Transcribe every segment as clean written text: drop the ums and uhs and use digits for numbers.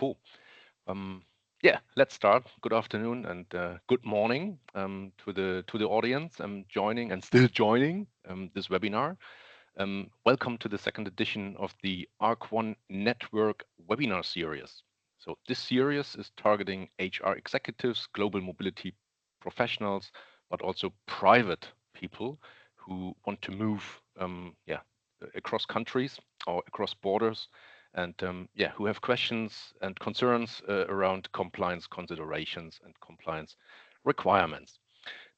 Cool. Yeah, let's start. Good afternoon and good morning to the audience joining and still joining this webinar. Welcome to the second edition of the ARC1 Network webinar series. So this series is targeting HR executives, global mobility professionals, but also private people who want to move across countries or across borders, and who have questions and concerns around compliance considerations and compliance requirements.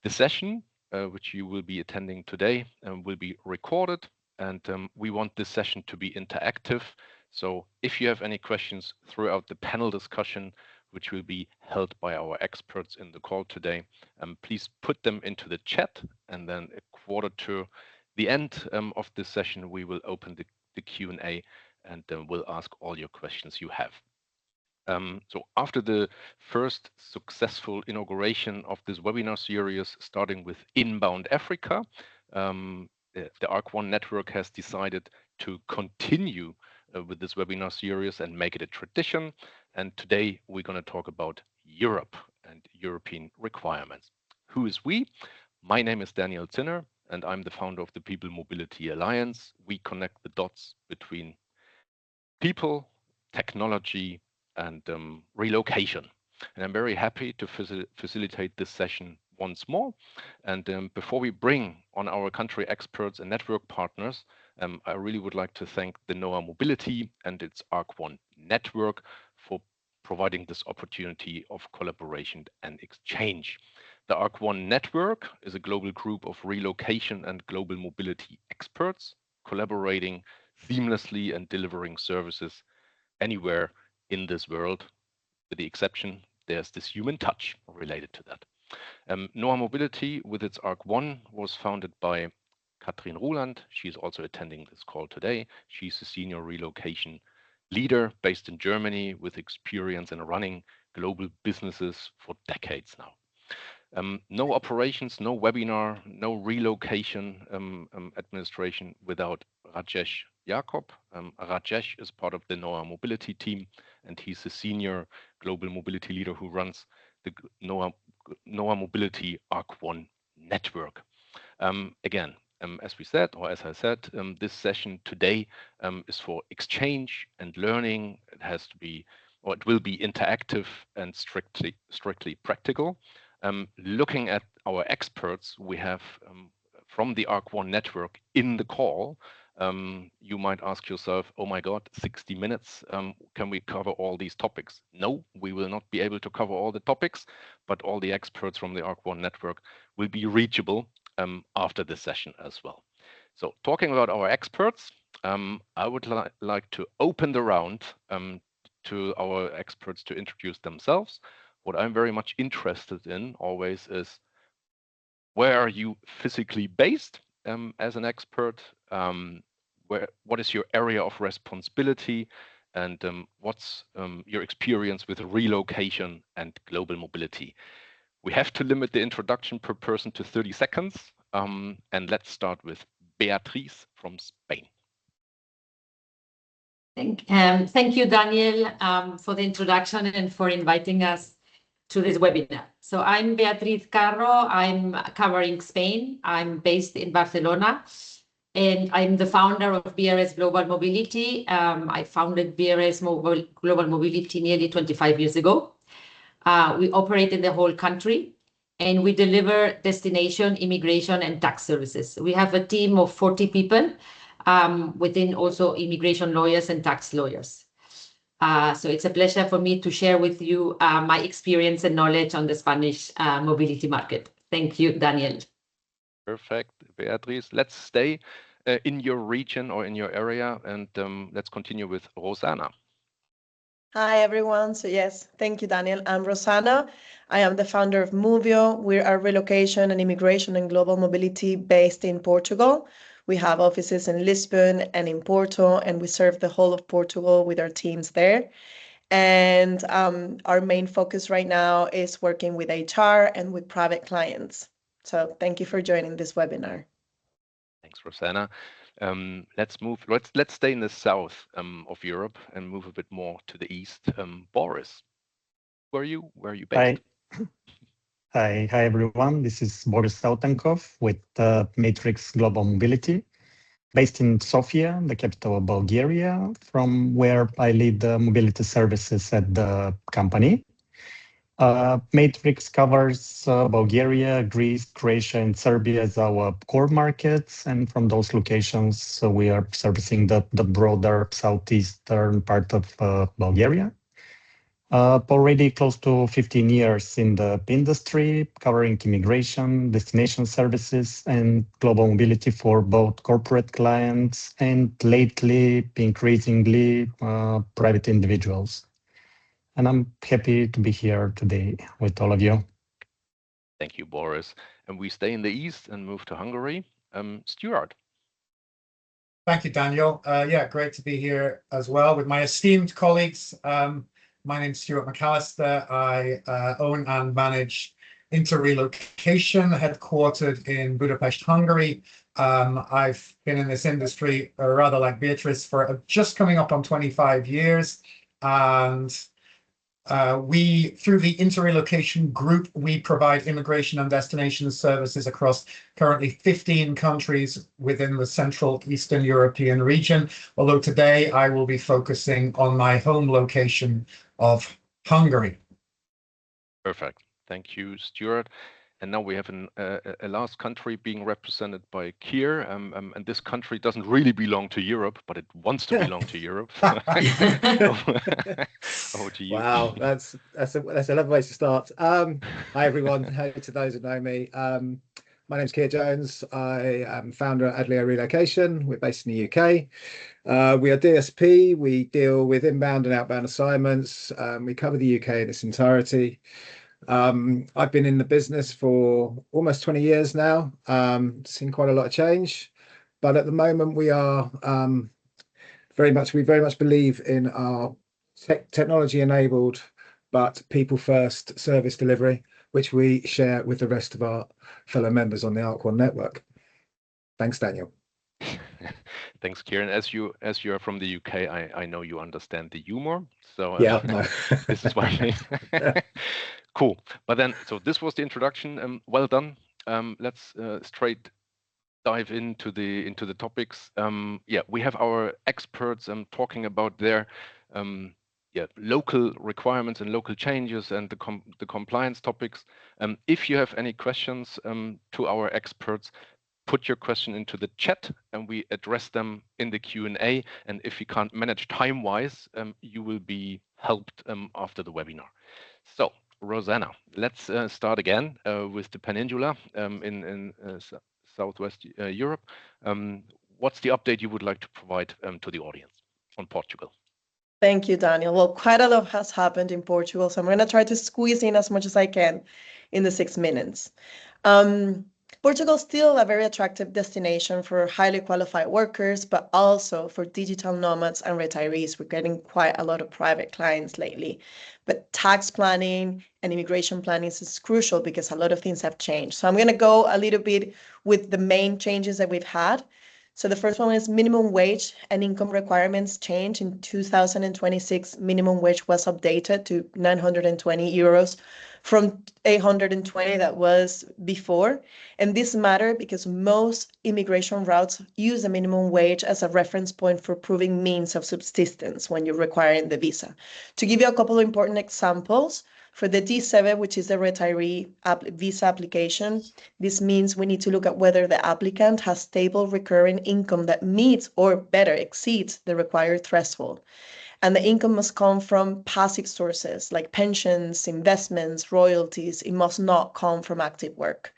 The session, which you will be attending today, will be recorded, and we want this session to be interactive. So if you have any questions throughout the panel discussion, which will be held by our experts in the call today, please put them into the chat, and then a quarter to the end of this session, we will open the Q&A and we'll ask all your questions you have. So after the first successful inauguration of this webinar series, starting with Inbound Africa, the ARC1 network has decided to continue with this webinar series and make it a tradition. And today we're going to talk about Europe and European requirements. Who is we? My name is Daniel Zinner, and I'm the founder of the People Mobility Alliance. We connect the dots between people, technology, and relocation. And I'm very happy to facilitate this session once more. And before we bring on our country experts and network partners, I really would like to thank the NOAA Mobility and its ARC1 network for providing this opportunity of collaboration and exchange. The ARC1 network is a global group of relocation and global mobility experts collaborating seamlessly and delivering services anywhere in this world. With the exception, there's this human touch related to that. NOAA Mobility, with its ARC1, was founded by Katrin Ruland. She's also attending this call today. She's a senior relocation leader based in Germany with experience in running global businesses for decades now. No operations, no webinar, no relocation administration without Rajesh Jakob. Rajesh is part of the NOAA Mobility team, and he's a senior global mobility leader who runs the NOAA Mobility ARC1 network. Again, as we said, or as I said, this session today is for exchange and learning. It has to be, or it will be interactive and strictly practical. Looking at our experts, we have from the ARC1 network in the call. You might ask yourself, oh my God, 60 minutes, can we cover all these topics? No, we will not be able to cover all the topics, but all the experts from the ARC1 network will be reachable after this session as well. So talking about our experts, I would like to open the round to our experts to introduce themselves. What I'm very much interested in always is, where are you physically based as an expert? What is your area of responsibility? And what's your experience with relocation and global mobility? We have to limit the introduction per person to 30 seconds. And let's start with Beatriz from Spain. Thank you, Daniel, for the introduction and for inviting us to this webinar. So I'm Beatriz Carro. I'm covering Spain. I'm based in Barcelona, and I'm the founder of BRS Global Mobility. I founded BRS Global Mobility nearly 25 years ago. We operate in the whole country, and we deliver destination, immigration, and tax services. We have a team of 40 people, within also immigration lawyers and tax lawyers. So it's a pleasure for me to share with you my experience and knowledge on the Spanish mobility market. Thank you, Daniel. Perfect, Beatriz. Let's stay in your region or in your area, and let's continue with Rosanna. Hi, everyone. So yes, thank you, Daniel. I'm Rosanna. I am the founder of Movio. We're a relocation and immigration and global mobility based in Portugal. We have offices in Lisbon and in Porto, and we serve the whole of Portugal with our teams there. And our main focus right now is working with HR and with private clients. So thank you for joining this webinar. Thanks, Rosanna. Let's stay in the south of Europe and move a bit more to the east. Boris, where are you based? Hi, everyone. This is Boris Sautankov with Matrix Global Mobility, based in Sofia, the capital of Bulgaria, from where I lead the mobility services at the company. Matrix covers Bulgaria, Greece, Croatia, and Serbia as our core markets. And from those locations, we are servicing the broader southeastern part of Bulgaria. Already close to 15 years in the industry, covering immigration, destination services, and global mobility for both corporate clients and lately, increasingly, private individuals. And I'm happy to be here today with all of you. Thank you, Boris. And we stay in the east and move to Hungary. Stuart. Thank you, Daniel. Yeah, great to be here as well with my esteemed colleagues. My name's Stuart McAllister. I own and manage Interrelocation, headquartered in Budapest, Hungary. I've been in this industry, rather like Beatrice, for just coming up on 25 years. And we, through the Interrelocation Group, we provide immigration and destination services across currently 15 countries within the Central Eastern European region. Although today I will be focusing on my home location of Hungary. Perfect. Thank you, Stuart. And now we have a last country being represented by Keir, and this country doesn't really belong to Europe, but it wants to belong to Europe. Over to you. Wow, that's a lovely way to start. Hi everyone. Hello to those who know me. My name's Keir Jones. I am founder at Adlio Relocation. We're based in the UK. We are DSP. We deal with inbound and outbound assignments. We cover the UK in its entirety. I've been in the business for almost 20 years now, seen quite a lot of change, but at the moment we are very much believe in our technology enabled but people first service delivery, which we share with the rest of our fellow members on the ARC1 network. Thanks, Daniel. Thanks, Kieran. As you are from the UK, I know you understand the humor. So yeah, no. This is why. Cool. But then, so this was the introduction. Well done. Let's straight dive into the topics. Yeah, we have our experts talking about their local requirements and local changes and the compliance topics. If you have any questions to our experts, put your question into the chat and we address them in the Q&A. And if you can't manage time-wise, you will be helped after the webinar. So, Rosanna, let's start again with the peninsula in Southwest Europe. What's the update you would like to provide to the audience on Portugal? Thank you, Daniel. Well, quite a lot has happened in Portugal, so I'm going to try to squeeze in as much as I can in the 6 minutes. Portugal is still a very attractive destination for highly qualified workers, but also for digital nomads and retirees. We're getting quite a lot of private clients lately. But tax planning and immigration planning is crucial because a lot of things have changed. So I'm going to go a little bit with the main changes that we've had. So the first one is minimum wage and income requirements change. In 2026, minimum wage was updated to 920 euros from 820 that was before. And this matters because most immigration routes use the minimum wage as a reference point for proving means of subsistence when you're requiring the visa. To give you a couple of important examples, for the D7, which is the retiree visa application, this means we need to look at whether the applicant has stable recurring income that meets or better exceeds the required threshold. And the income must come from passive sources like pensions, investments, royalties. It must not come from active work.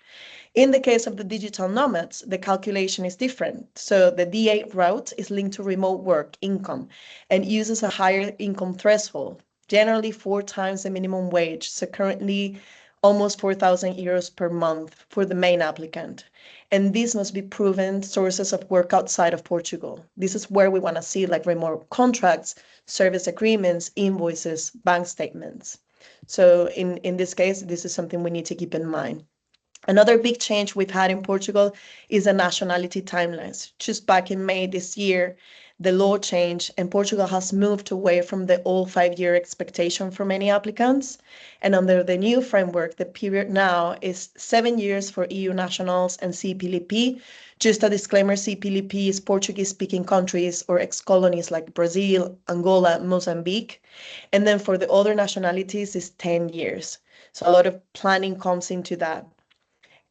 In the case of the digital nomads, the calculation is different. So the D8 route is linked to remote work income and uses a higher income threshold, generally 4 times the minimum wage. So currently almost 4,000 euros per month for the main applicant. And this must be proven sources of work outside of Portugal. This is where we want to see like remote contracts, service agreements, invoices, bank statements. So in this case, this is something we need to keep in mind. Another big change we've had in Portugal is the nationality timelines. Just back in May this year, the law changed and Portugal has moved away from the old 5-year expectation for many applicants. And under the new framework, the period now is 7 years for EU nationals and CPLP. Just a disclaimer, CPLP is Portuguese-speaking countries or ex-colonies like Brazil, Angola, Mozambique. And then for the other nationalities is 10 years. So a lot of planning comes into that.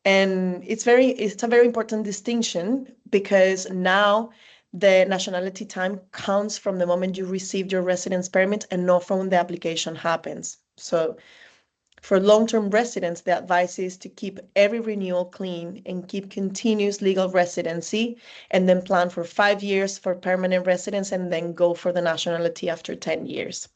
And it's a very important distinction because now the nationality time counts from the moment you received your residence permit and not from when the application happens. So for long-term residents, the advice is to keep every renewal clean and keep continuous legal residency, and then plan for 5 years for permanent residence and then go for the nationality after 10 years.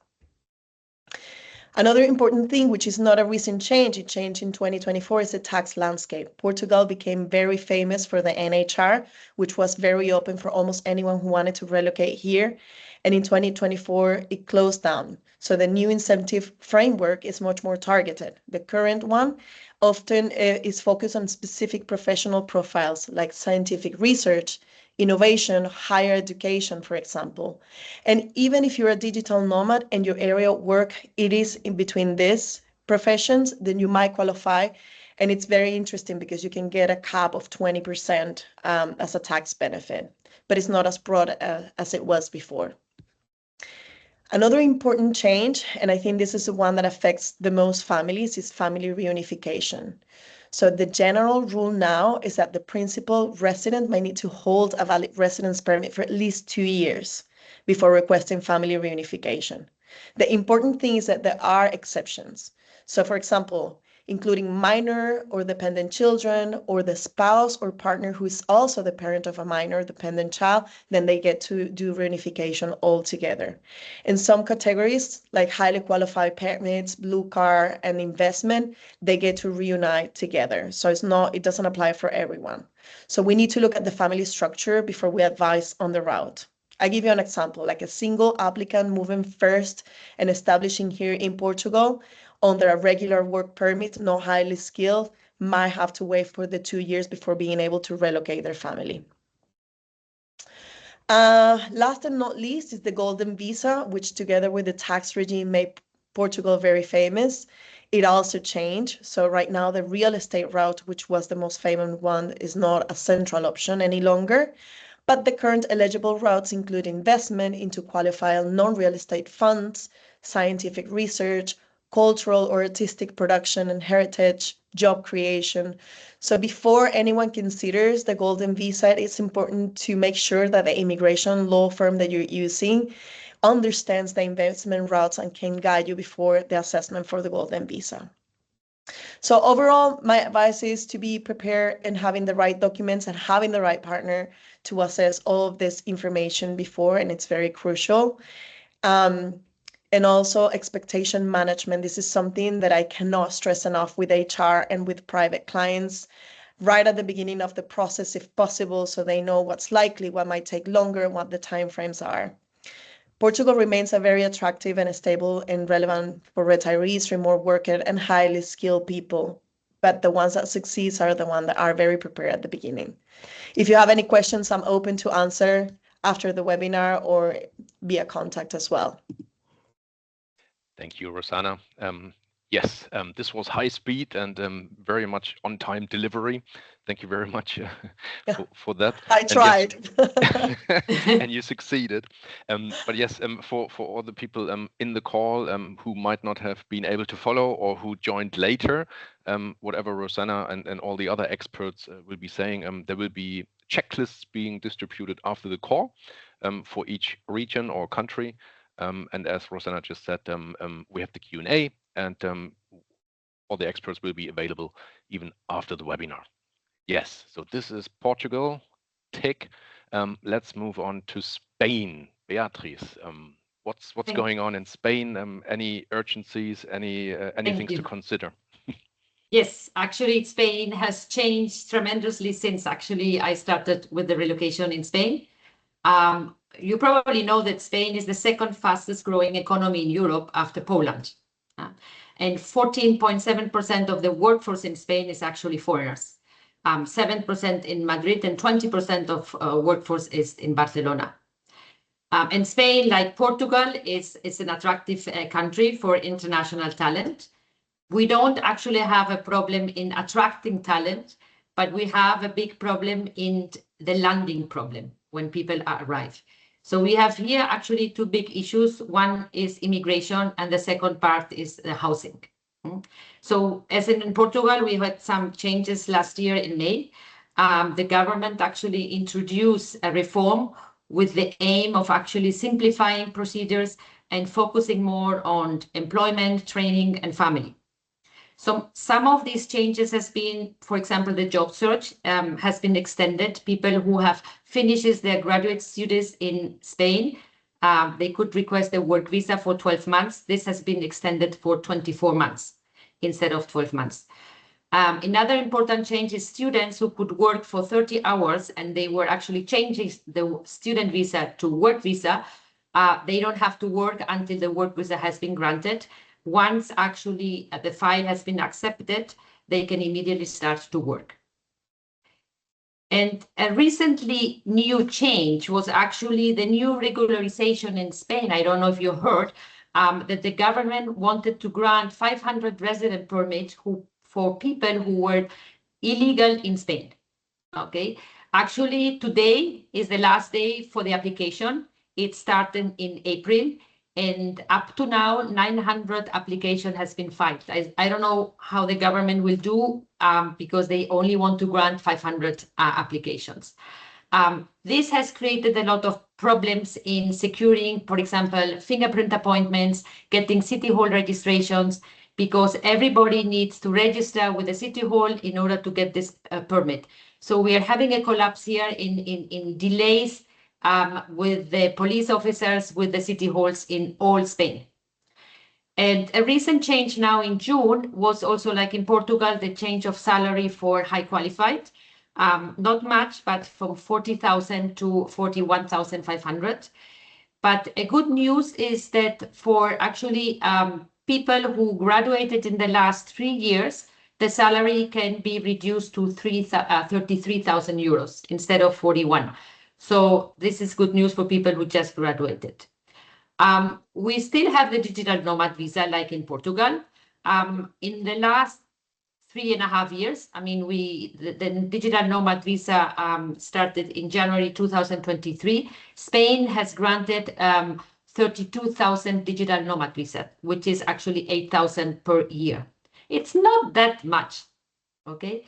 Another important thing, which is not a recent change, it changed in 2024, is the tax landscape. Portugal became very famous for the NHR, which was very open for almost anyone who wanted to relocate here. And in 2024, it closed down. So the new incentive framework is much more targeted. The current one often is focused on specific professional profiles like scientific research, innovation, higher education, for example. And even if you're a digital nomad and your area of work, it is in between these professions, then you might qualify. And it's very interesting because you can get a cap of 20% as a tax benefit, but it's not as broad as it was before. Another important change, and I think this is the one that affects the most families, is family reunification. So the general rule now is that the principal resident might need to hold a valid residence permit for at least 2 years before requesting family reunification. The important thing is that there are exceptions. So for example, including minor or dependent children, or the spouse or partner who is also the parent of a minor dependent child, then they get to do reunification altogether. In some categories, like highly qualified permits, blue card, and investment, they get to reunite together. So it doesn't apply for everyone. So we need to look at the family structure before we advise on the route. I give you an example, like a single applicant moving first and establishing here in Portugal under a regular work permit, not highly skilled, might have to wait for the 2 years before being able to relocate their family. Last and not least is the golden visa, which together with the tax regime made Portugal very famous. It also changed. So right now the real estate route, which was the most famous one, is not a central option any longer. But the current eligible routes include investment into qualified non-real estate funds, scientific research, cultural or artistic production and heritage, job creation. So before anyone considers the golden visa, it's important to make sure that the immigration law firm that you're using understands the investment routes and can guide you before the assessment for the golden visa. So overall, my advice is to be prepared and having the right documents and having the right partner to assess all of this information before, and it's very crucial. And also expectation management. This is something that I cannot stress enough with HR and with private clients right at the beginning of the process, if possible, so they know what's likely, what might take longer, and what the timeframes are. Portugal remains a very attractive and stable and relevant for retirees, remote workers, and highly skilled people. But the ones that succeed are the ones that are very prepared at the beginning. If you have any questions, I'm open to answer after the webinar or via contact as well. Thank you, Rosanna. Yes, this was high speed and very much on time delivery. Thank you very much for that. I tried. Yes, and you succeeded. But yes, for all the people in the call who might not have been able to follow or who joined later, whatever Rosanna and all the other experts will be saying, there will be checklists being distributed after the call for each region or country. And as Rosanna just said, we have the Q&A, and all the experts will be available even after the webinar. Yes, so this is Portugal, tick. Let's move on to Spain. Beatriz, what's going on in Spain? Any urgencies, any things to consider? Yes, actually Spain has changed tremendously since actually I started with the relocation in Spain. You probably know that Spain is the second fastest growing economy in Europe after Poland. and 14.7% of the workforce in Spain is actually foreigners. 7% in Madrid and 20% of workforce is in Barcelona. And Spain, like Portugal, is an attractive country for international talent. We don't actually have a problem in attracting talent, but we have a big problem in the landing problem when people arrive. So we have here actually two big issues. One is immigration, and the second part is the housing. So as in Portugal, we had some changes last year in May. The government actually introduced a reform with the aim of actually simplifying procedures and focusing more on employment, training, and family. So some of these changes has been, for example, the job search has been extended. People who have finished their graduate studies in Spain, they could request a work visa for 12 months. This has been extended for 24 months instead of 12 months. Another important change is students who could work for 30 hours and they were actually changing the student visa to work visa. They don't have to work until the work visa has been granted. Once actually the file has been accepted, they can immediately start to work. And a recently new change was actually the new regularization in Spain. I don't know if you heard that the government wanted to grant 500 resident permits for people who were illegal in Spain. Okay, actually today is the last day for the application. It started in April. And up to now, 900 application has been filed. I don't know how the government will do because they only want to grant 500 applications. This has created a lot of problems in securing, for example, fingerprint appointments, getting city hall registrations, because everybody needs to register with the city hall in order to get this permit. So we are having a collapse here in delays with the police officers, with the city halls in all Spain. And a recent change now in June was also, like in Portugal, the change of salary for high qualified. Not much, but from 40,000 to 41,500. But a good news is that for actually people who graduated in the last 3 years, the salary can be reduced to 33,000 euros instead of 41. So this is good news for people who just graduated. We still have the digital nomad visa like in Portugal. In the last 3.5 years, I mean, the digital nomad visa started in January 2023. Spain has granted 32,000 digital nomad visa, which is actually 8,000 per year. It's not that much, okay?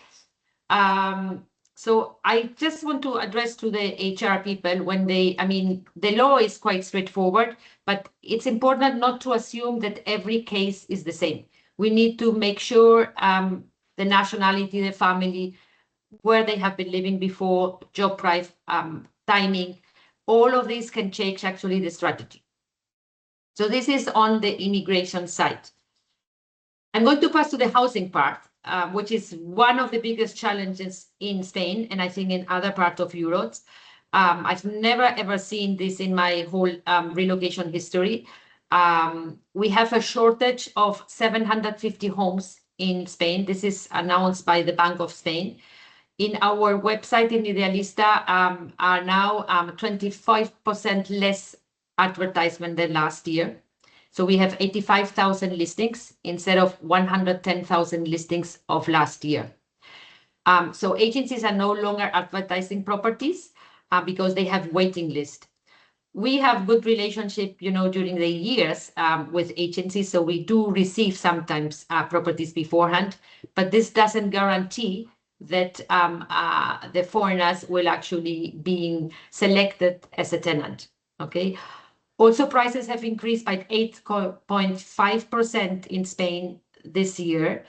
So I just want to address to the HR people when I mean, the law is quite straightforward, but it's important not to assume that every case is the same. We need to make sure the nationality, the family, where they have been living before, job price, timing, all of these can change actually the strategy. So this is on the immigration side. I'm going to pass to the housing part, which is one of the biggest challenges in Spain, and I think in other parts of Europe. I've never ever seen this in my whole relocation history. We have a shortage of 750 homes in Spain. This is announced by the Bank of Spain. In our website in Idealista are now 25% less advertisement than last year. So we have 85,000 listings instead of 110,000 listings of last year. So agencies are no longer advertising properties because they have waiting list. We have good relationship, you know, during the years with agencies, so we do receive sometimes properties beforehand, but this doesn't guarantee that the foreigners will actually be selected as a tenant, okay? Also, prices have increased by 8.5% in Spain this year,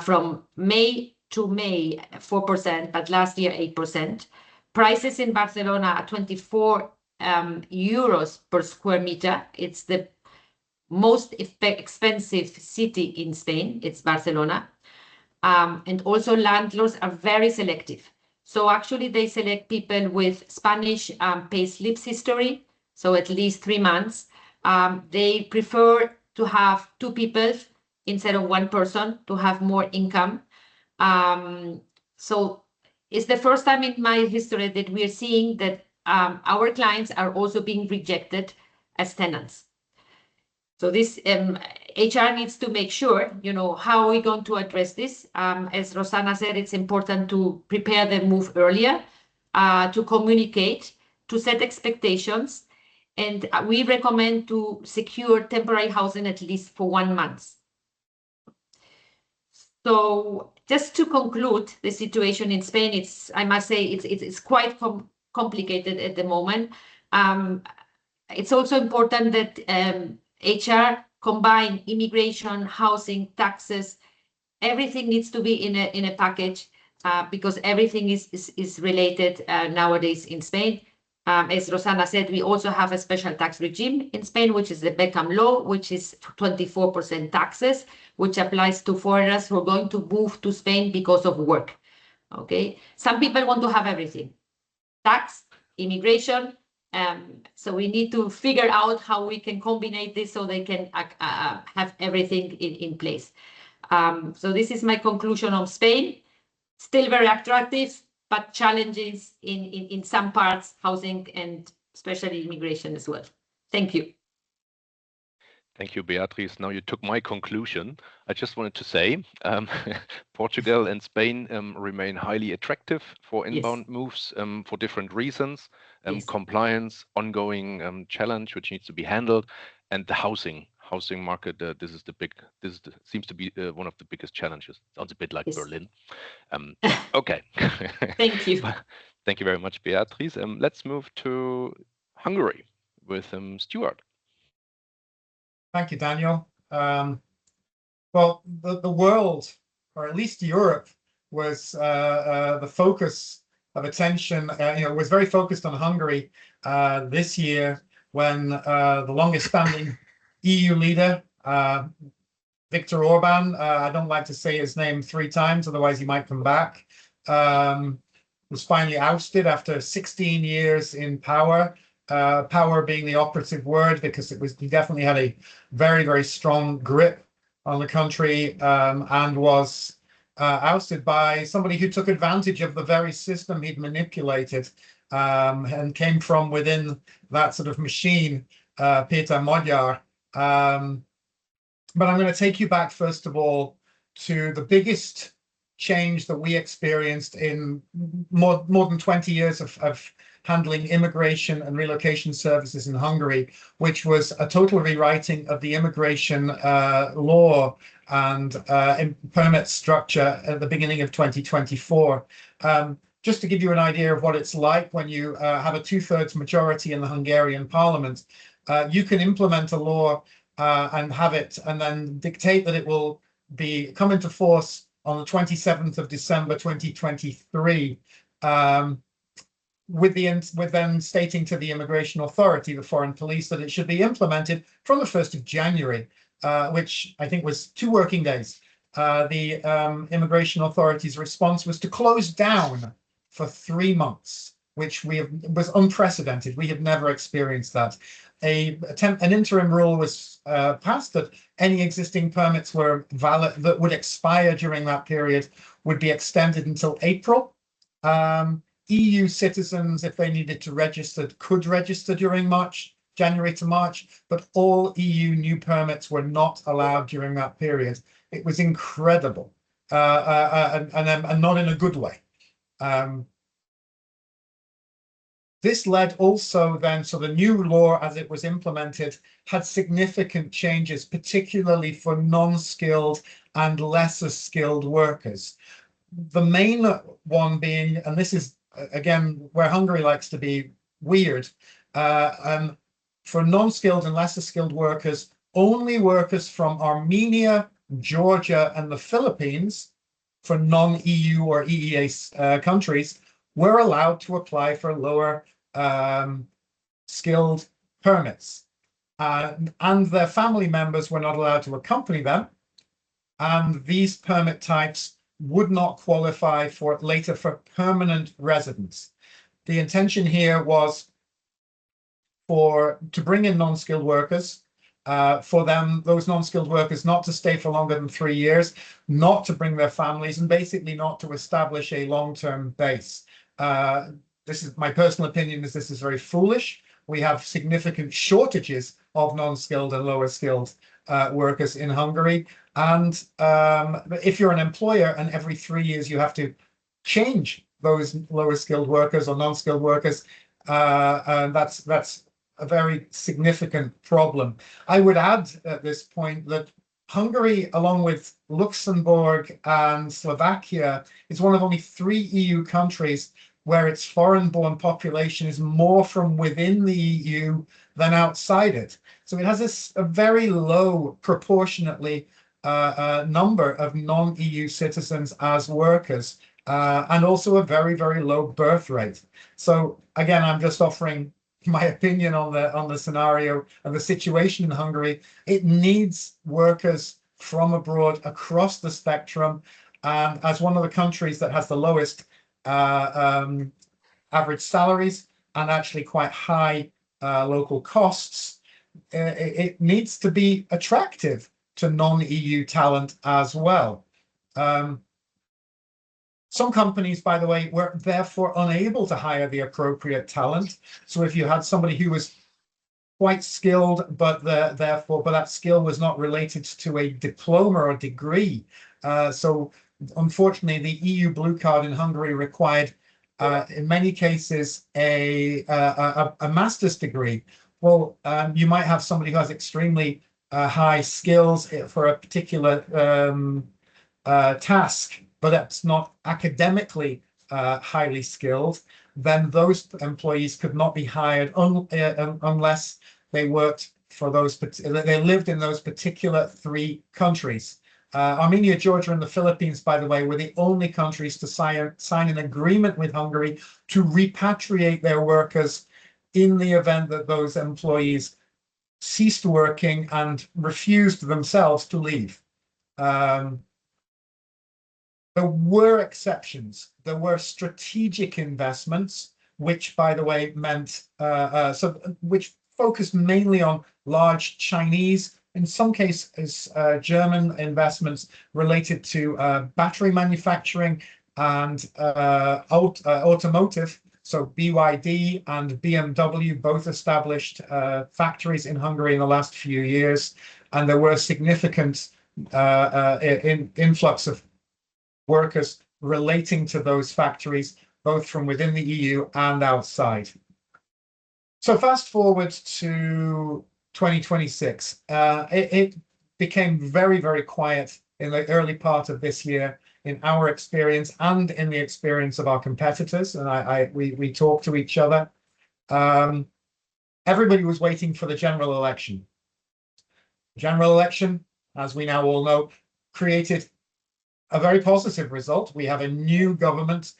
from May to May, 4%, but last year, 8%. Prices in Barcelona are 24 euros per square meter. It's the most expensive city in Spain. It's Barcelona. And also landlords are very selective. So actually they select people with Spanish pay slips history, so at least 3 months. They prefer to have 2 people instead of one person to have more income. So it's the first time in my history that we're seeing that our clients are also being rejected as tenants. So this HR needs to make sure, how are we going to address this? As Rosanna said, it's important to prepare the move earlier, to communicate, to set expectations. And we recommend to secure temporary housing at least for 1 month. So just to conclude the situation in Spain, I must say it's quite complicated at the moment. It's also important that HR combine immigration, housing, taxes. Everything needs to be in a package because everything is related nowadays in Spain. As Rosanna said, we also have a special tax regime in Spain, which is the Beckham law, which is 24% taxes, which applies to foreigners who are going to move to Spain because of work. Okay, some people want to have everything: tax, immigration. So we need to figure out how we can combine this so they can have everything in place. So this is my conclusion on Spain. Still very attractive, but challenges in some parts, housing and especially immigration as well. Thank you. Thank you, Beatriz. Now you took my conclusion. I just wanted to say Portugal and Spain remain highly attractive for inbound moves for different reasons. Compliance, ongoing challenge which needs to be handled, and the housing market. This seems to be one of the biggest challenges. Sounds a bit like Berlin. Okay. Thank you. Thank you very much, Beatriz. Let's move to Hungary with Stuart. Thank you, Daniel. Well, the world, or at least Europe, was the focus of attention. Was very focused on Hungary this year when the longest-standing EU leader, Viktor Orban, I don't like to say his name 3 times, otherwise he might come back, was finally ousted after 16 years in power. Power being the operative word, because he definitely had a very, very strong grip on the country, and was ousted by somebody who took advantage of the very system he'd manipulated, and came from within that sort of machine, Peter Magyar. But I'm going to take you back, first of all, to the biggest change that we experienced in more than 20 years of handling immigration and relocation services in Hungary, which was a total rewriting of the immigration law and permit structure at the beginning of 2024. Just to give you an idea of what it's like when you have a 2/3 majority in the Hungarian parliament, you can implement a law and have it, and then dictate that it will come into force on the 27th of December 2023, with them stating to the immigration authority, the foreign police, that it should be implemented from the 1st of January, which I think was 2 working days. The immigration authority's response was to close down for 3 months, which was unprecedented. We have never experienced that. An interim rule was passed that any existing permits were valid that would expire during that period would be extended until April. EU citizens, if they needed to register, could register during January to March, but all EU new permits were not allowed during that period. It was incredible, and not in a good way. This led also then, so the new law as it was implemented had significant changes, particularly for non-skilled and lesser skilled workers. The main one being, and this is again where Hungary likes to be weird, for non-skilled and lesser skilled workers, only workers from Armenia, Georgia, and the Philippines, for non-EU or EEA countries, were allowed to apply for lower skilled permits, and their family members were not allowed to accompany them, and these permit types would not qualify for permanent residence. The intention here was to bring in non-skilled workers, for them, those non-skilled workers, not to stay for longer than 3 years, not to bring their families, and basically not to establish a long-term base. This is my personal opinion, is this is very foolish. We have significant shortages of non-skilled and lower skilled workers in Hungary. And if you're an employer and every 3 years you have to change those lower skilled workers or non-skilled workers, and that's a very significant problem. I would add at this point that Hungary, along with Luxembourg and Slovakia, is one of only 3 EU countries where its foreign-born population is more from within the EU than outside it. So it has a very low proportionately number of non-EU citizens as workers, and also a very, very low birth rate. So again, I'm just offering my opinion on the scenario and the situation in Hungary. It needs workers from abroad across the spectrum, and as one of the countries that has the lowest average salaries and actually quite high local costs, it needs to be attractive to non-EU talent as well. Some companies, by the way, were therefore unable to hire the appropriate talent. So if you had somebody who was quite skilled, but that skill was not related to a diploma or degree. So unfortunately, the EU blue card in Hungary required, in many cases, a master's degree. Well, you might have somebody who has extremely high skills for a particular task, but that's not academically highly skilled. Then those employees could not be hired unless they worked for they lived in those particular 3 countries. Armenia, Georgia, and the Philippines, by the way, were the only countries to sign an agreement with Hungary to repatriate their workers in the event that those employees ceased working and refused themselves to leave. There were exceptions. There were strategic investments, which, by the way, meant which focused mainly on large Chinese, in some cases, German investments related to battery manufacturing and automotive. So BYD and BMW both established factories in Hungary in the last few years, and there were significant influx of workers relating to those factories, both from within the EU and outside. So fast forward to 2026, it became very, very quiet in the early part of this year, in our experience and in the experience of our competitors. And we talked to each other. Everybody was waiting for the general election. General election, as we now all know, created a very positive result. We have a new government.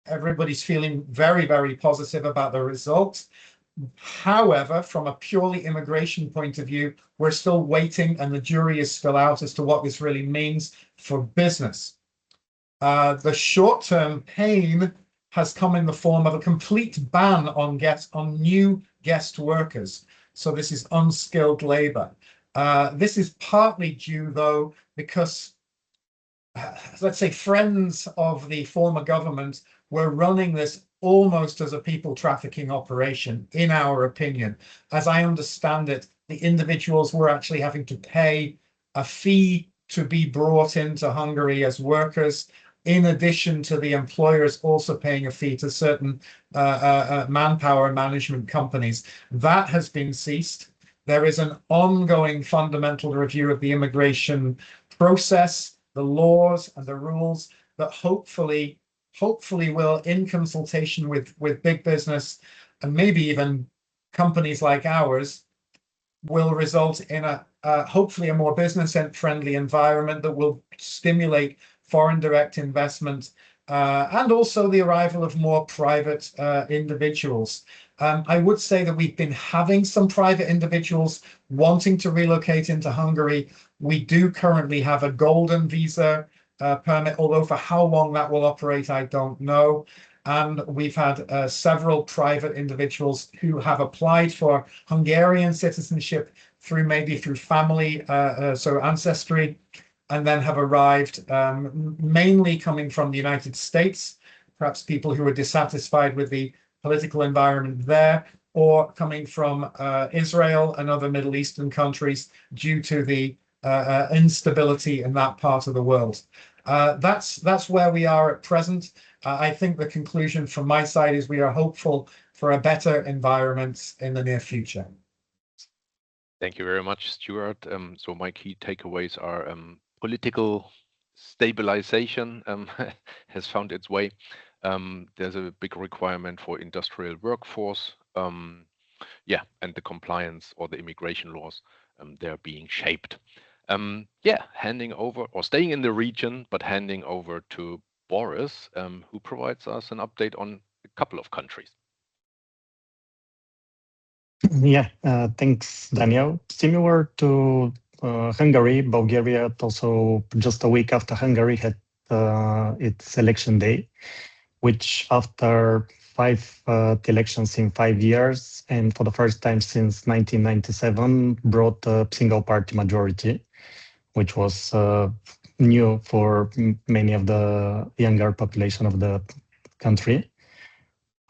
Everybody's feeling very, very positive about the results. However, from a purely immigration point of view, we're still waiting, and the jury is still out as to what this really means for business. The short-term pain has come in the form of a complete ban on new guest workers. So this is unskilled labor. This is partly due, though, because let's say friends of the former government were running this almost as a people trafficking operation, in our opinion. As I understand it, the individuals were actually having to pay a fee to be brought into Hungary as workers, in addition to the employers also paying a fee to certain manpower management companies. That has been ceased. There is an ongoing fundamental review of the immigration process, the laws and the rules that hopefully will, in consultation with big business and maybe even companies like ours, will result in hopefully a more business-friendly environment that will stimulate foreign direct investment and also the arrival of more private individuals. I would say that we've been having some private individuals wanting to relocate into Hungary. We do currently have a golden visa permit, although for how long that will operate, I don't know. and we've had several private individuals who have applied for Hungarian citizenship through family, so ancestry, and then have arrived, mainly coming from the United States, perhaps people who are dissatisfied with the political environment there, or coming from Israel and other Middle Eastern countries due to the instability in that part of the world. That's where we are at present. I think the conclusion from my side is we are hopeful for a better environment in the near future. Thank you very much, Stuart. So my key takeaways are political stabilization has found its way. There's a big requirement for industrial workforce. Yeah, and the compliance or the immigration laws, they're being shaped. Yeah, handing over or staying in the region, but handing over to Boris, who provides us an update on a couple of countries. Yeah, thanks, Daniel. Similar to Hungary, Bulgaria also just a week after Hungary had its election day, which after five elections in 5 years and for the first time since 1997 brought a single party majority, which was new for many of the younger population of the country.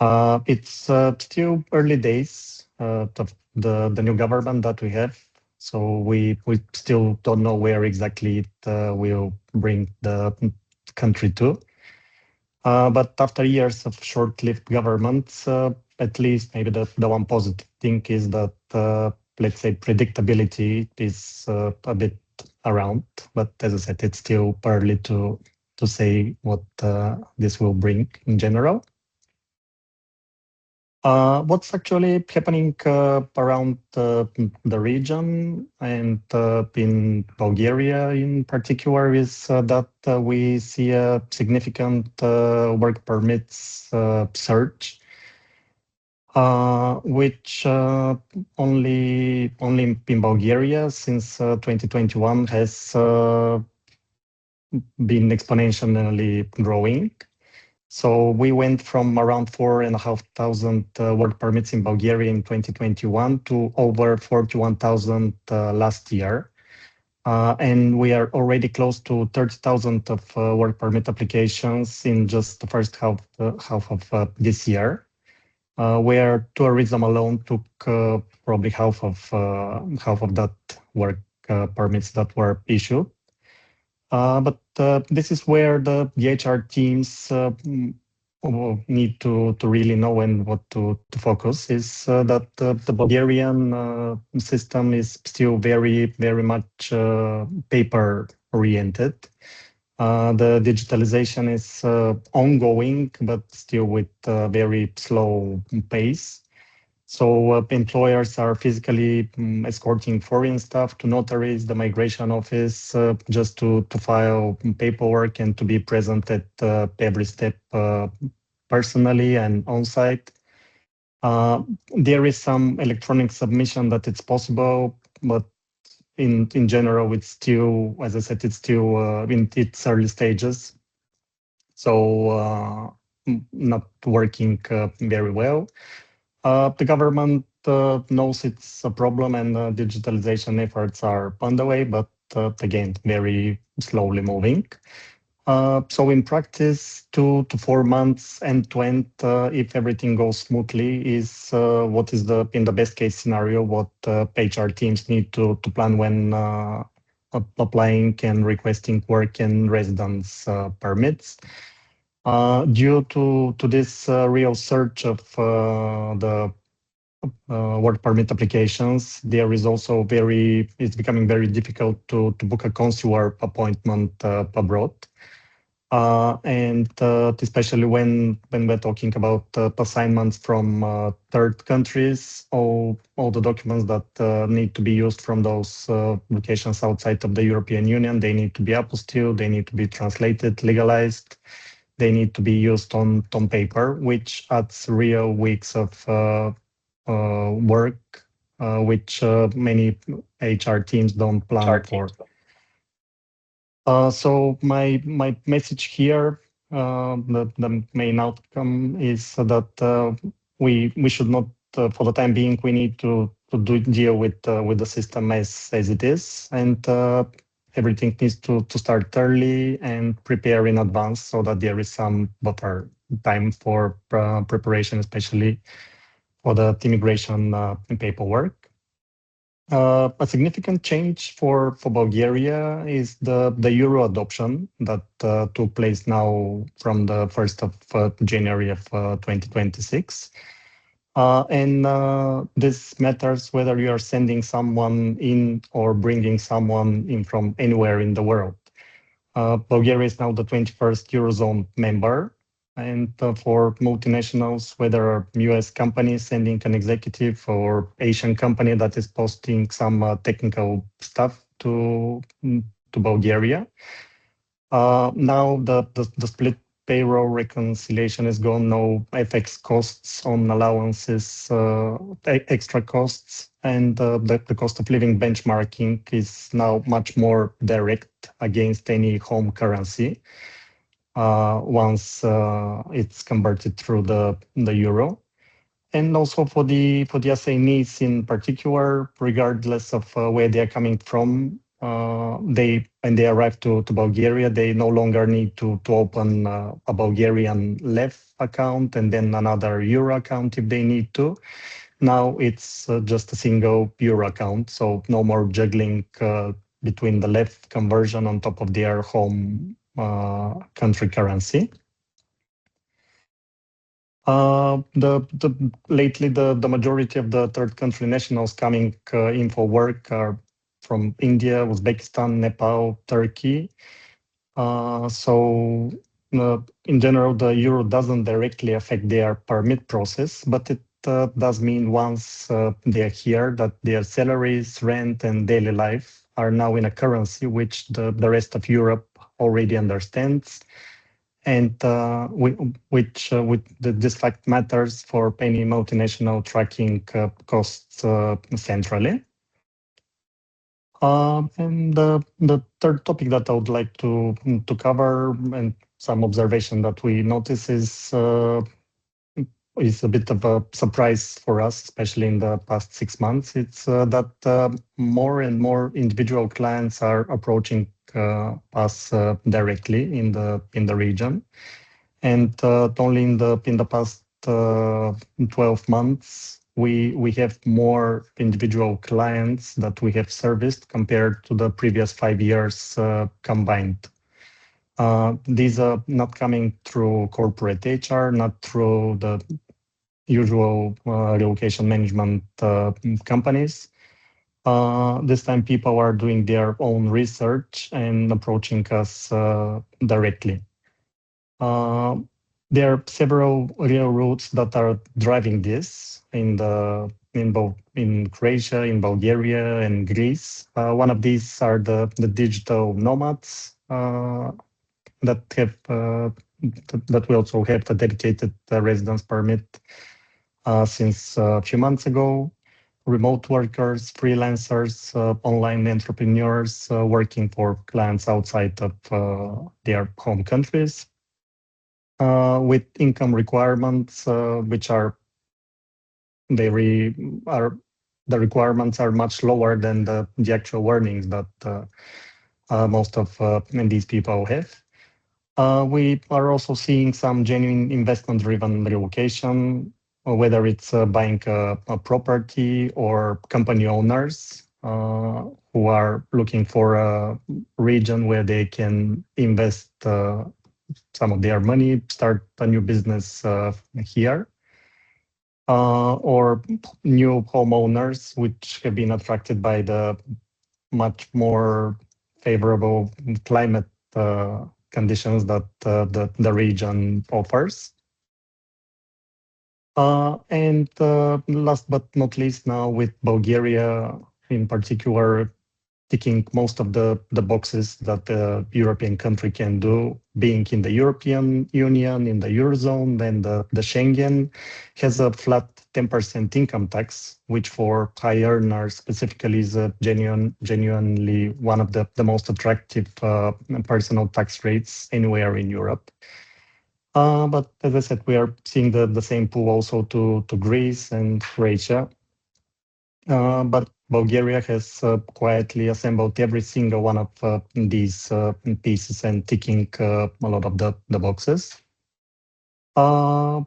It's still early days of the new government that we have, so we still don't know where exactly it will bring the country to. But after years of short-lived governments, at least maybe the one positive thing is that, let's say, predictability is a bit around. But as I said, it's still early to say what this will bring in general. What's actually happening around the region and in Bulgaria in particular is that we see a significant work permits surge, which only in Bulgaria since 2021 has been exponentially growing. So we went from around 4,500 work permits in Bulgaria in 2021 to over 41,000 last year. And we are already close to 30,000 of work permit applications in just the first half of this year, where tourism alone took probably half of that work permits that were issued. But this is where the HR teams need to really know and what to focus is that the Bulgarian system is still very much paper oriented. The digitalization is ongoing, but still with a very slow pace. So employers are physically escorting foreign staff to notaries, the migration office, just to file paperwork and to be present at every step personally and on site. There is some electronic submission that it's possible, but in general, it's still, as I said, it's still in its early stages. So not working very well. The government knows it's a problem and digitalization efforts are on the way, but again, very slowly moving. So in practice, 2 to 4 months end to end, if everything goes smoothly, is what is in the best case scenario, what HR teams need to plan when applying and requesting work and residence permits. Due to this real surge of the work permit applications, there is also it's becoming very difficult to book a consular appointment abroad. And especially when we're talking about assignments from third countries, all the documents that need to be used from those locations outside of the European Union, they need to be apostilled, they need to be translated, legalized. They need to be used on paper, which adds real weeks of work, which many HR teams don't plan for. So my message here the main outcome is that we should not, for the time being, we need to deal with the system as it is, and everything needs to start early and prepare in advance so that there is some buffer time for preparation, especially for the immigration paperwork. A significant change for Bulgaria is the euro adoption that took place now from the 1st of January of 2026. And this matters whether you are sending someone in or bringing someone in from anywhere in the world. Bulgaria is now the 21st Eurozone member. And for multinationals, whether US companies sending an executive or Asian company that is posting some technical stuff to Bulgaria. Now the split payroll reconciliation is gone, no FX costs on allowances, extra costs, and the cost of living benchmarking is now much more direct against any home currency once it's converted through the euro. And also for the SMEs in particular, regardless of where they are coming from, when they arrive to Bulgaria, they no longer need to open a Bulgarian lev account and then another euro account if they need to. Now it's just a single euro account, so no more juggling between the lev conversion on top of their home country currency. Lately, the majority of the third country nationals coming in for work are from India, Uzbekistan, Nepal, Turkey. So in general, the euro doesn't directly affect their permit process, but it does mean once they're here that their salaries, rent, and daily life are now in a currency which the rest of Europe already understands, and this fact matters for any multinational tracking costs centrally. And the third topic that I would like to cover, and some observation that we notice, is a bit of a surprise for us, especially in the past 6 months. It's that more and more individual clients are approaching us directly in the region, and only in the past 12 months we have more individual clients that we have serviced compared to the previous 5 years combined. These are not coming through corporate HR, not through the usual relocation management companies. This time people are doing their own research and approaching us directly. There are several real routes that are driving this in Croatia, in Bulgaria, and Greece. One of these are the digital nomads that we also have a dedicated residence permit since a few months ago. Remote workers, freelancers, online entrepreneurs working for clients outside of their home countries with income requirements which are the requirements are much lower than the actual earnings that most of these people have. We are also seeing some genuine investment-driven relocation, whether it's buying a property or company owners who are looking for a region where they can invest some of their money, start a new business here, or new homeowners which have been attracted by the much more favorable climate conditions that the region offers. And last but not least, now with Bulgaria in particular ticking most of the boxes that the European country can do, being in the European Union, in the Eurozone, then the Schengen, has a flat 10% income tax, which for high earners specifically is genuinely one of the most attractive personal tax rates anywhere in Europe. But as I said, we are seeing the same pull also to Greece and Croatia. But Bulgaria has quietly assembled every single one of these pieces and ticking a lot of the boxes. One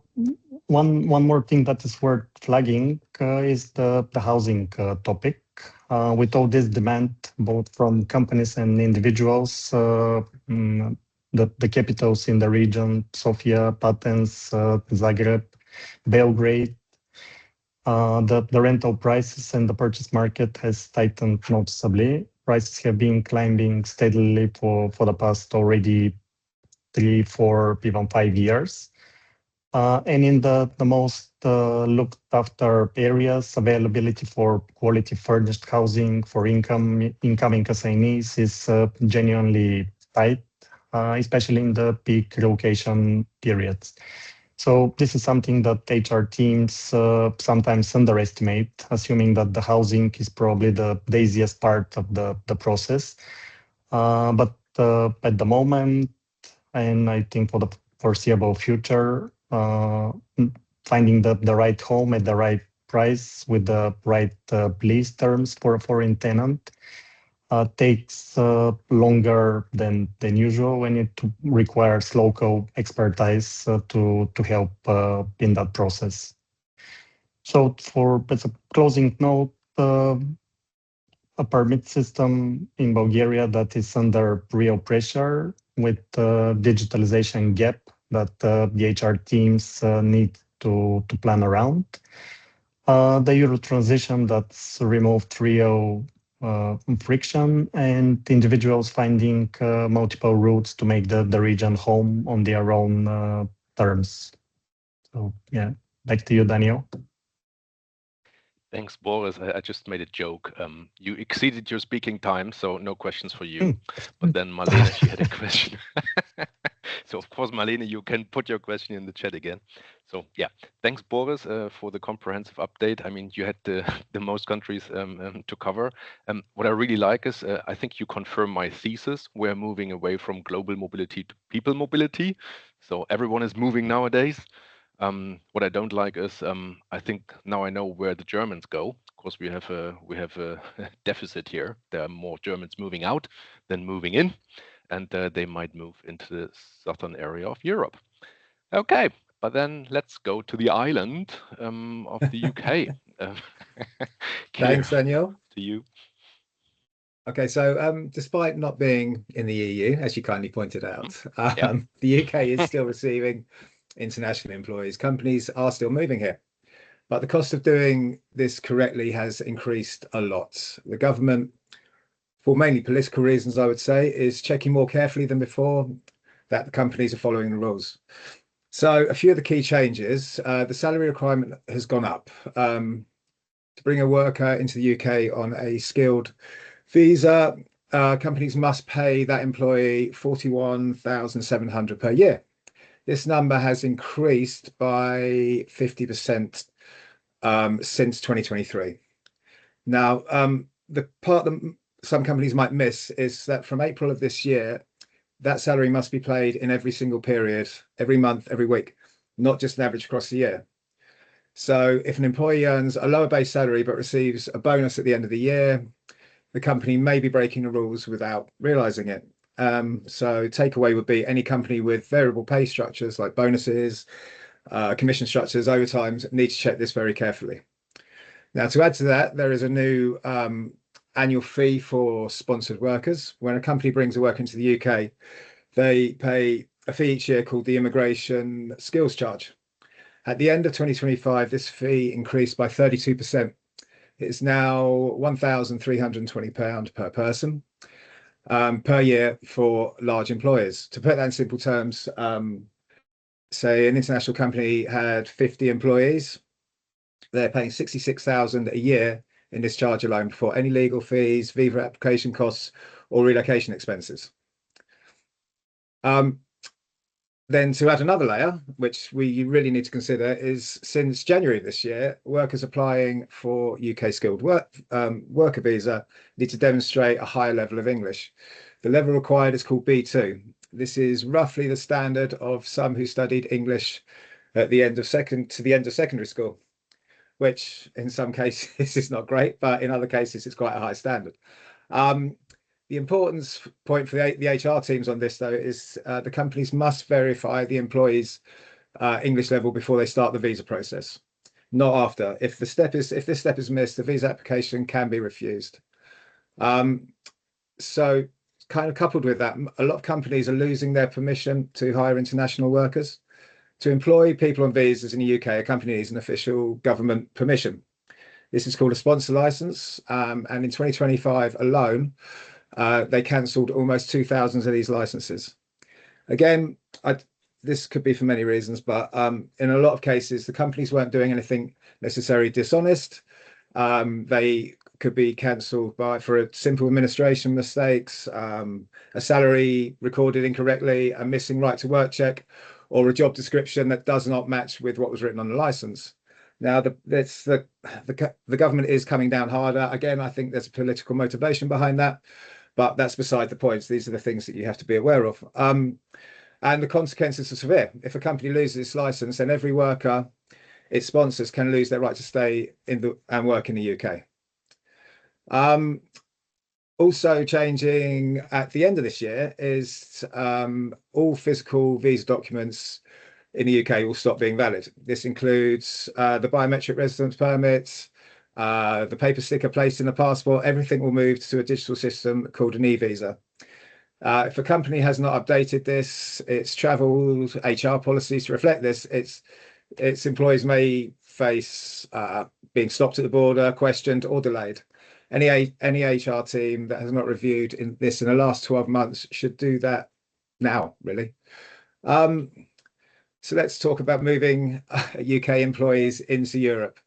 more thing that is worth flagging is the housing topic. With all this demand, both from companies and individuals, the capitals in the region, Sofia, Athens, Zagreb, Belgrade, the rental prices and the purchase market has tightened noticeably. Prices have been climbing steadily for the past already 3, 4, even 5 years. And in the most looked after areas, availability for quality furnished housing for incoming assignees is genuinely tight, especially in the peak relocation periods. So this is something that HR teams sometimes underestimate, assuming that the housing is probably the easiest part of the process. But at the moment, and I think for the foreseeable future, finding the right home at the right price with the right lease terms for a foreign tenant takes longer than usual, when it requires local expertise to help in that process. So as a closing note, a permit system in Bulgaria that is under real pressure with digitalization gap that the HR teams need to plan around. The Euro transition that's removed real friction, and individuals finding multiple routes to make the region home on their own terms. So yeah, back to you, Daniel. Thanks, Boris. I just made a joke. You exceeded your speaking time, so no questions for you. But then Marlene, she had a question. So of course, Marlene, you can put your question in the chat again. So yeah, thanks, Boris, for the comprehensive update. I mean, you had the most countries to cover. What I really like is, I think you confirm my thesis. We're moving away from global mobility to people mobility. So everyone is moving nowadays. What I don't like is, I think now I know where the Germans go. Of course, we have a deficit here. There are more Germans moving out than moving in, and they might move into the southern area of Europe. Okay, but then let's go to the island of the UK. Thanks, Daniel. To you. Okay, so despite not being in the EU, as you kindly pointed out, the UK is still receiving international employees. Companies are still moving here, but the cost of doing this correctly has increased a lot. The government, for mainly political reasons, I would say, is checking more carefully than before that the companies are following the rules. So a few of the key changes, the salary requirement has gone up. To bring a worker into the UK on a skilled visa, companies must pay that employee £41,700 per year. This number has increased by 50% since 2023. Now, the part that some companies might miss is that from April of this year, that salary must be paid in every single period, every month, every week, not just an average across the year. So if an employee earns a lower base salary but receives a bonus at the end of the year, the company may be breaking the rules without realizing it. So takeaway would be any company with variable pay structures like bonuses, commission structures, overtimes need to check this very carefully. Now, to add to that, there is a new annual fee for sponsored workers. When a company brings a worker into the UK, they pay a fee each year called the Immigration Skills Charge. At the end of 2025, this fee increased by 32%. It's now £1,320 per person per year for large employers. To put that in simple terms, say an international company had 50 employees, they're paying £66,000 a year in this charge alone before any legal fees, visa application costs, or relocation expenses. Then to add another layer, which we really need to consider, is since January this year, workers applying for UK skilled worker visa need to demonstrate a higher level of English. The level required is called B2. This is roughly the standard of some who studied English at the end of secondary school, which in some cases is not great, but in other cases it's quite a high standard. The importance point for the HR teams on this, though, is the companies must verify the employees' English level before they start the visa process, not after. If this step is missed, the visa application can be refused. So kind of coupled with that, a lot of companies are losing their permission to hire international workers. To employ people on visas in the UK, a company needs an official government permission. This is called a sponsor license, and in 2025 alone, they cancelled almost 2,000 of these licenses. Again, this could be for many reasons, but in a lot of cases, the companies weren't doing anything necessarily dishonest. They could be cancelled for a simple administration mistakes, a salary recorded incorrectly, a missing right to work check, or a job description that does not match with what was written on the license. Now, the government is coming down harder. Again, I think there's a political motivation behind that, but that's beside the point. These are the things that you have to be aware of. And the consequences are severe. If a company loses its license, then every worker its sponsors can lose their right to stay and work in the UK. Also changing at the end of this year is all physical visa documents in the UK will stop being valid. This includes the biometric residence permits, the paper sticker placed in the passport. Everything will move to a digital system called an e-visa. If a company has not updated this, its travel HR policies to reflect this, its employees may face being stopped at the border, questioned, or delayed. Any HR team that has not reviewed this in the last 12 months should do that now, really. So let's talk about moving UK employees into Europe.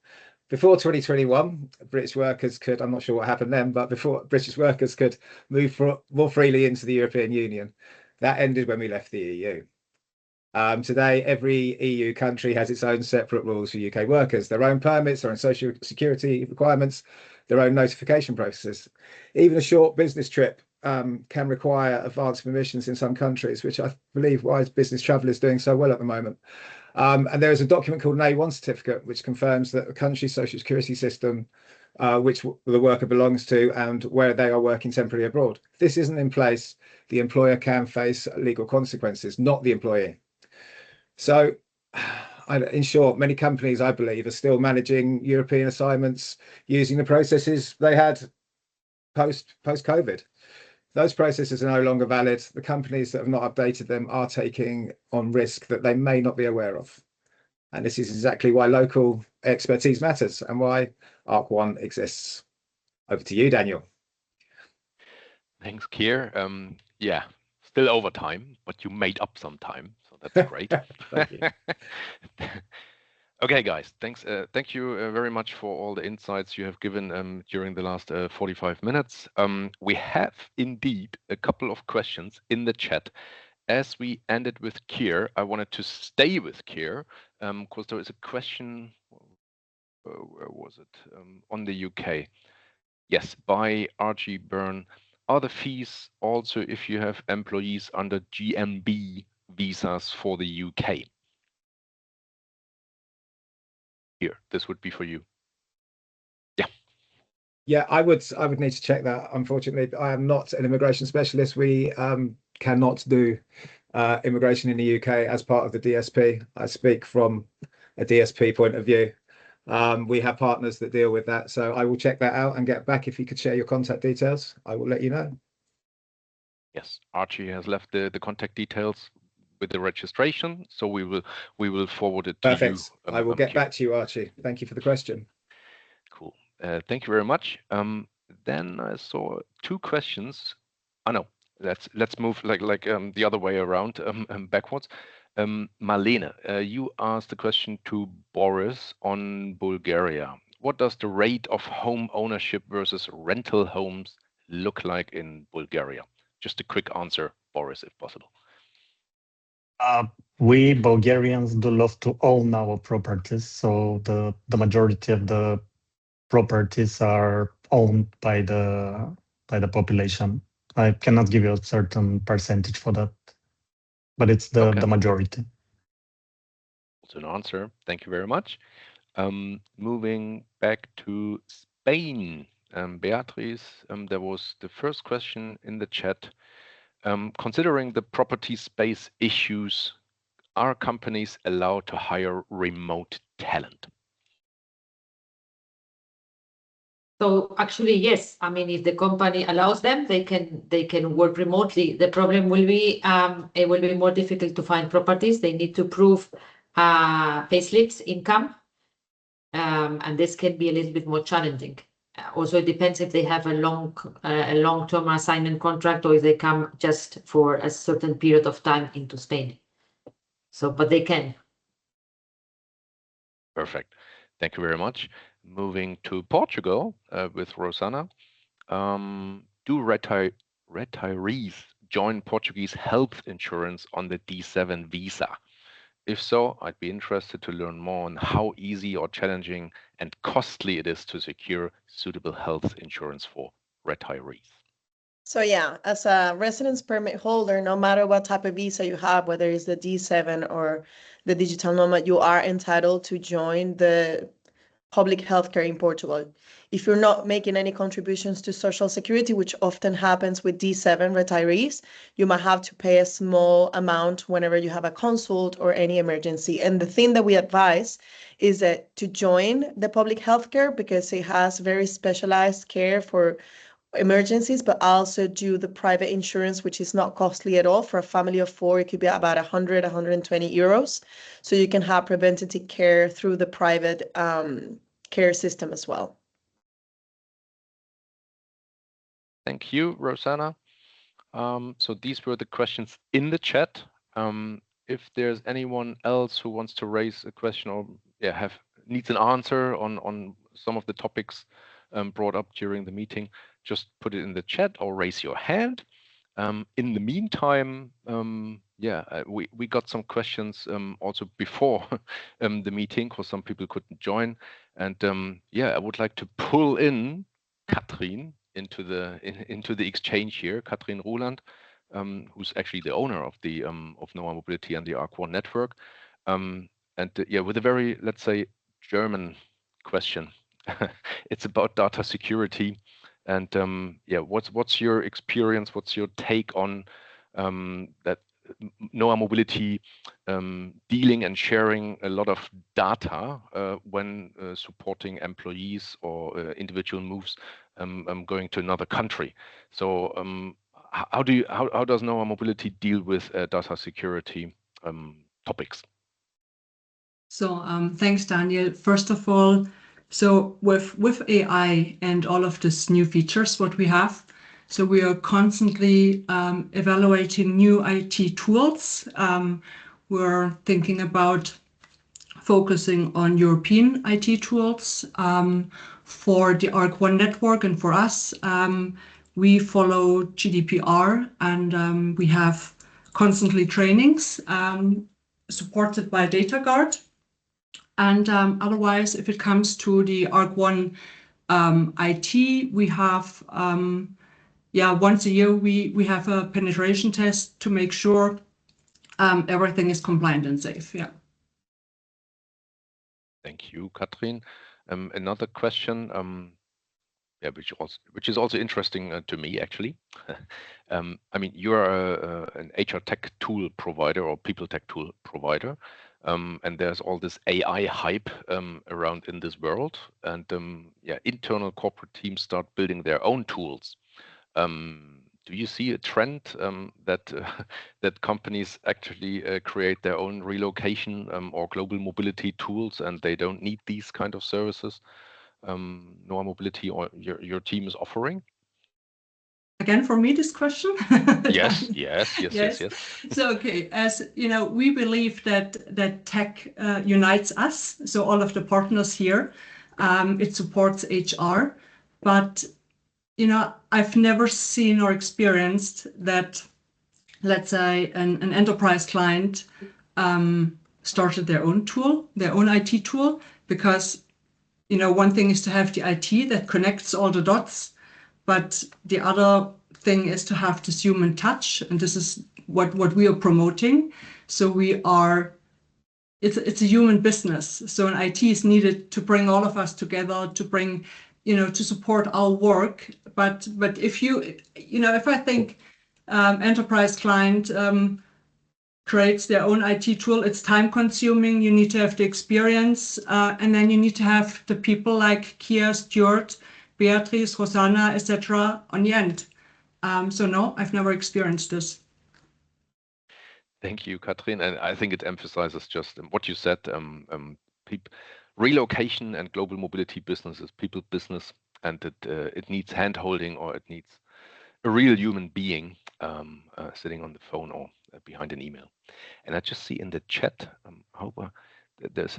Before 2021, British workers could, I'm not sure what happened then, but before British workers could move more freely into the European Union. That ended when we left the EU. Today, every EU country has its own separate rules for UK workers, their own permits, their own social security requirements, their own notification processes. Even a short business trip can require advance permissions in some countries, which I believe why business travel is doing so well at the moment. And there is a document called an A1 certificate, which confirms that the country's social security system, which the worker belongs to and where they are working temporarily abroad. If this isn't in place, the employer can face legal consequences, not the employee. So, in short, many companies, I believe, are still managing European assignments using the processes they had post-COVID. Those processes are no longer valid. The companies that have not updated them are taking on risk that they may not be aware of. And this is exactly why local expertise matters and why ARC1 exists. Over to you, Daniel. Thanks, Keir. Yeah, still overtime, but you made up some time, so that's great. Thank you. Okay, guys, thanks. Thank you very much for all the insights you have given during the last 45 minutes. We have indeed a couple of questions in the chat. As we ended with Keir, I wanted to stay with Keir because there is a question. Where was it? On the UK. Yes, by RG Byrne. Are the fees also if you have employees under GMB visas for the UK? Here, this would be for you. Yeah. Yeah, I would need to check that. Unfortunately, I am not an immigration specialist. We cannot do immigration in the UK as part of the DSP. I speak from a DSP point of view. We have partners that deal with that, so I will check that out and get back. If you could share your contact details, I will let you know. Yes, Archie has left the contact details with the registration, so we will forward it to you. Perfect. I will get back to you, Archie. Thank you for the question. Cool. Thank you very much. Then I saw two questions. Oh no, let's move like the other way around, backwards. Marlene, you asked a question to Boris on Bulgaria. What does the rate of home ownership versus rental homes look like in Bulgaria? Just a quick answer, Boris, if possible. We Bulgarians do love to own our properties, so the majority of the properties are owned by the population. I cannot give you a certain percentage for that. but it's the majority. That's an answer. Thank you very much. Moving back to Spain, Beatrice, there was the first question in the chat. Considering the property space issues, are companies allowed to hire remote talent? So actually, yes. I mean, if the company allows them, they can work remotely. The problem will be it will be more difficult to find properties. They need to prove payslips, income, and this can be a little bit more challenging. Also, it depends if they have a long-term assignment contract or if they come just for a certain period of time into Spain. So, but they can. Perfect. Thank you very much. Moving to Portugal with Rosanna. Do retirees join Portuguese health insurance on the D7 visa? If so, I'd be interested to learn more on how easy or challenging and costly it is to secure suitable health insurance for retirees. So yeah, as a residence permit holder, no matter what type of visa you have, whether it's the D7 or the digital nomad, you are entitled to join the public healthcare in Portugal. If you're not making any contributions to Social Security, which often happens with D7 retirees, you might have to pay a small amount whenever you have a consult or any emergency. And the thing that we advise is that to join the public healthcare because it has very specialized care for emergencies, but also do the private insurance, which is not costly at all. For a family of 4, it could be about 100, 120 euros. So you can have preventative care through the private care system as well. Thank you, Rosanna. So these were the questions in the chat. If there's anyone else who wants to raise a question or needs an answer on some of the topics brought up during the meeting, just put it in the chat or raise your hand. In the meantime, we got some questions also before the meeting because some people couldn't join. And I would like to pull in Katrin into the exchange here, Katrin Roland, who's actually the owner of the of Noah Mobility and the ARC1 network. With a very, let's say, German question. It's about data security. And what's your experience? What's your take on that Noah Mobility dealing and sharing a lot of data when supporting employees or individual moves going to another country? So how does Noah Mobility deal with data security topics? So thanks, Daniel. First of all, so with AI and all of these new features, what we have, so we are constantly evaluating new IT tools. We're thinking about focusing on European IT tools for the ARC1 network, and for us, we follow GDPR, and we have constantly trainings supported by DataGuard. And otherwise, if it comes to the ARC1 IT, we have, once a year, we have a penetration test to make sure everything is compliant and safe. Yeah. Thank you, Katrin. Another question, which is also interesting to me, actually. I mean, you are an HR tech tool provider or people tech tool provider. And there's all this AI hype around in this world, and internal corporate teams start building their own tools. Do you see a trend that companies actually create their own relocation or global mobility tools, and they don't need these kind of services Noah Mobility or your team is offering? Again, for me, this question? Yes. So, okay, as you know, we believe that tech unites us. So all of the partners here, it supports HR, but I've never seen or experienced that, let's say, an enterprise client started their own tool, their own IT tool, because one thing is to have the IT that connects all the dots. But the other thing is to have this human touch, and this is what we are promoting. So it's a human business. So an IT is needed to bring all of us together, to bring, to support our work. But if if I think enterprise client creates their own IT tool, it's time consuming. You need to have the experience, and then you need to have the people like Kia, Stuart, Beatrice, Rosanna, etc. on the end. So no, I've never experienced this. Thank you, Katrin. And I think it emphasizes just what you said. Relocation and global mobility business is people business, and it needs hand-holding, or it needs a real human being sitting on the phone or behind an email. And I just see in the chat, there's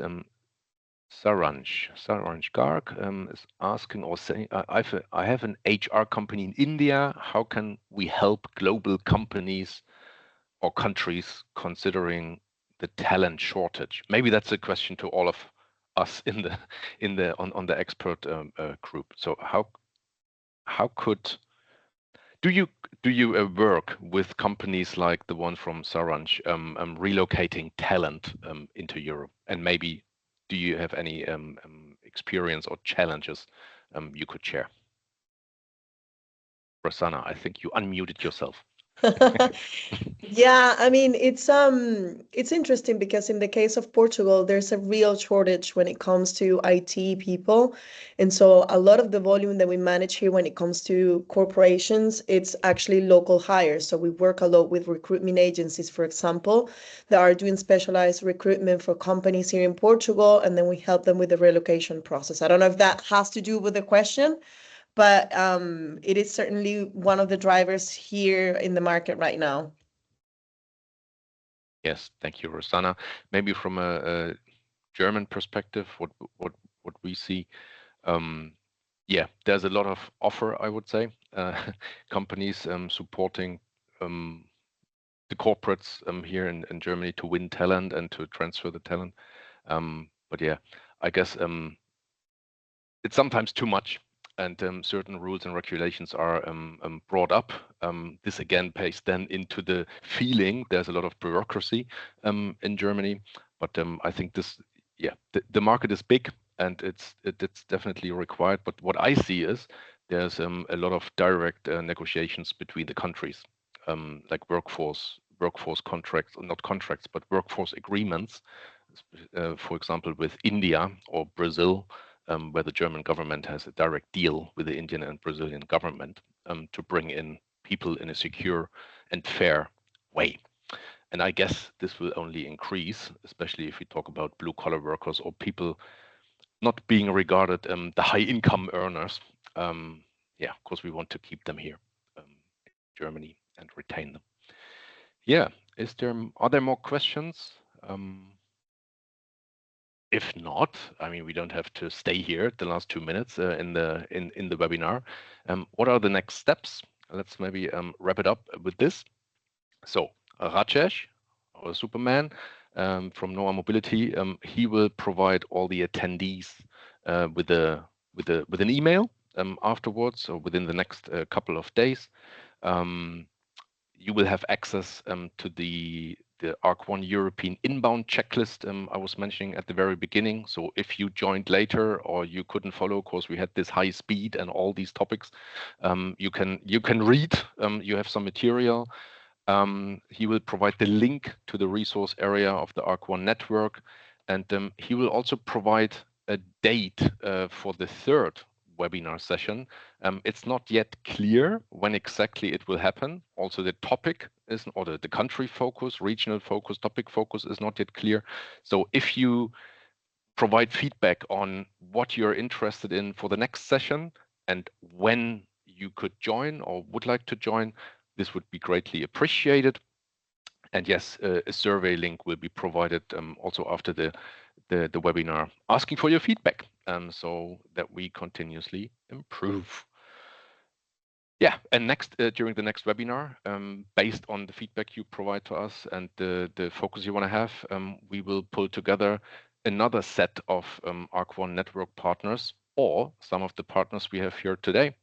Saranj Garg is asking or saying, I have an HR company in India. How can we help global companies or countries considering the talent shortage? Maybe that's a question to all of us on the expert group. So how could do you work with companies like the one from Saranj relocating talent into Europe? And maybe do you have any experience or challenges you could share? Rosanna, I think you unmuted yourself. Yeah, I mean, it's interesting because in the case of Portugal, there's a real shortage when it comes to IT people. And so a lot of the volume that we manage here when it comes to corporations, it's actually local hires. So we work a lot with recruitment agencies, for example, that are doing specialized recruitment for companies here in Portugal, and then we help them with the relocation process. I don't know if that has to do with the question, but it is certainly one of the drivers here in the market right now. Yes, thank you, Rosanna. Maybe from a German perspective, what we see, yeah, there's a lot of offer, I would say, companies supporting the corporates here in Germany to win talent and to transfer the talent. But yeah, I guess it's sometimes too much, and certain rules and regulations are brought up. This again pays then into the feeling there's a lot of bureaucracy in Germany, but I think this, yeah, the market is big and it's definitely required. But what I see is there's a lot of direct negotiations between the countries, like workforce contracts, not contracts, but workforce agreements, for example, with India or Brazil, where the German government has a direct deal with the Indian and Brazilian government to bring in people in a secure and fair way. And I guess this will only increase, especially if we talk about blue-collar workers or people not being regarded the high-income earners. Yeah, of course, we want to keep them here in Germany and retain them. Yeah, are there more questions? If not, I mean, we don't have to stay here the last 2 minutes in the webinar. What are the next steps? Let's maybe wrap it up with this. So Rajesh, our Superman from Noah Mobility, he will provide all the attendees with an email afterwards, or within the next couple of days. You will have access to the ARC1 European inbound checklist I was mentioning at the very beginning. So if you joined later or you couldn't follow, of course, we had this high speed and all these topics. You can read. You have some material. He will provide the link to the resource area of the ARC1 network, and he will also provide a date for the third webinar session. It's not yet clear when exactly it will happen. Also, the topic is, or the country focus, regional focus, topic focus is not yet clear. So if you provide feedback on what you're interested in for the next session and when you could join or would like to join, this would be greatly appreciated. And yes, a survey link will be provided also after the webinar, asking for your feedback so that we continuously improve. Yeah, and next during the next webinar, based on the feedback you provide to us and the focus you want to have, we will pull together another set of ARC1 network partners, or some of the partners we have here today,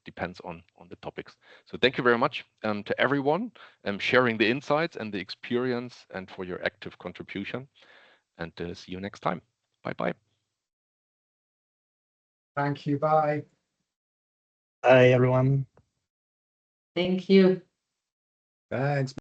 depends on the topics. So thank you very much to everyone sharing the insights and the experience and for your active contribution. And see you next time. Bye-bye. Thank you. Bye. Bye, everyone. Thank you. Thanks.